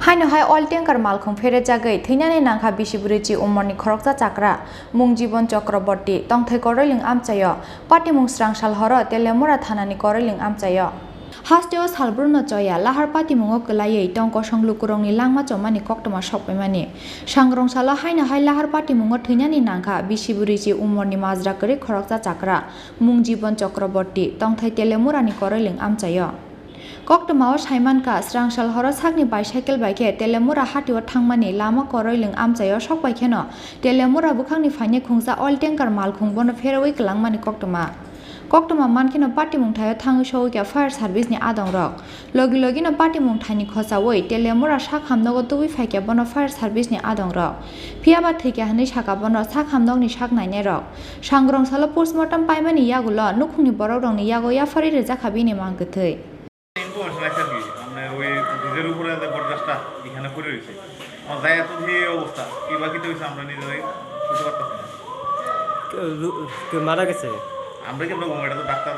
हाय अल tanker मालखं फेरे जागै थैनानै नांखा बिसिबुरिची उमरनि खरकजा चाक्रा मुं जीवन चक्रवर्ती तंथै करैलिं आमचायो पार्टी मुं स्रांसाल हर तेलेमुरा थानानि करैलिं आमचायो हास्टेओ सालब्रुनो चया लाहार पार्टी मुङो कलायै टंक संलुकुरंनि लांमा चमानि कक्टमा सकपैमानि सांग्रंसाल हाय लाहार पार्टी मुङो थैनानि नांखा बिसिबुरिची उमरनि माजरा करै खरकजा चाक्रा मुं जीवन चक्रवर्ती तंथै तेलेमुरानि करैलिं आमचायो कक्टमाओ साइमानका स्रांसाल हर सागनि बाइसाइकेल बाइके तेलेमुरा हाटिओ थांमानि लामा करैलिं आमचायो सकबाइखेनो तेलेमुरा बुखांनि फाइने खुंजा अल टेंकार मालखुंबोनो फेरवै कलांमानि कक्टमा मानखिनो पार्टी मुंथायो थाङै सौके फायर सार्भिसनि आदंरक लगिनो पार्टी मुंथायनि खसावै तेलेमुरा सा खामनगो तुबि फाइके बनो फायर सार्भिसनि आदंरक फियाबा थैके हानै साका बनो सा खामनगनि साक नायने रक सांग्रंसाल पोस्टमर्टम पाइमानि यागुल नुखुंनि बरौदंनि यागो याफारि रेजाखाबिनि मांगथै নিজের উপরে বরদাস্তা এখানে পড়ে রয়েছে আমার যাই এত এই অবস্থা কি বাকি তো হয়েছে আমরা নিজেরাই বুঝতে পারতেছি না মারা গেছে আমরা কি বলবো এটা তো ডাক্তার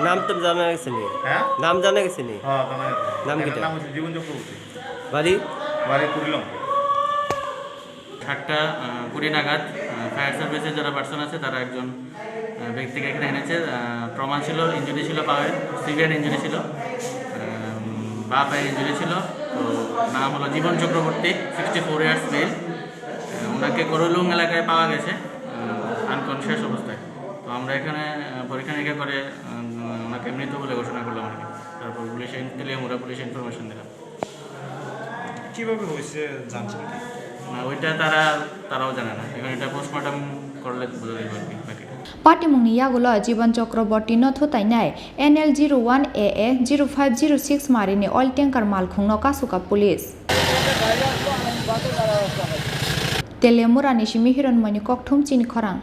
নাম তো জানা গেছে নি হ্যাঁ নাম জানা গেছে নি হ্যাঁ জানা গেছে নাম কি নাম হচ্ছে জীবন চক্রবর্তী বাড়ি কুড়িলং 7টা 20 নাগাদ ফায়ার সার্ভিসের যারা পার্সন আছে তারা একজন ব্যক্তিকে এখানে এনেছে ট্রমা ছিল ইনজুরি ছিল পায়ে সিভিয়ার ইনজুরি ছিল বা পায়ে ইনজুরি ছিল তো নাম হলো জীবন চক্রবর্তী 64 ইয়ার্স মেল ওনাকে করলুং এলাকায় পাওয়া গেছে আনকনশিয়াস অবস্থায় তো আমরা এখানে পরীক্ষা নিরীক্ষা করে ওনাকে মৃত বলে ঘোষণা করলাম আর কি তারপর তেলিয়ামুড়া পুলিশে ইনফরমেশন দিলাম কীভাবে হয়েছে জানছেন কি না ওইটা তারাও জানে না এখন এটা পোস্টমর্টম করলে বোঝা যাবে আর কি বাকি पार्टी मुंनि यागुलो जीवन चक्रवर्ती नथु ताइनाय NL 01AA 0506 मारिनि अल टेंकार मालखुंनो कासुका पुलिस तेलेमुरानि सिमि हिरनमयनि ककथुम चिनि खरां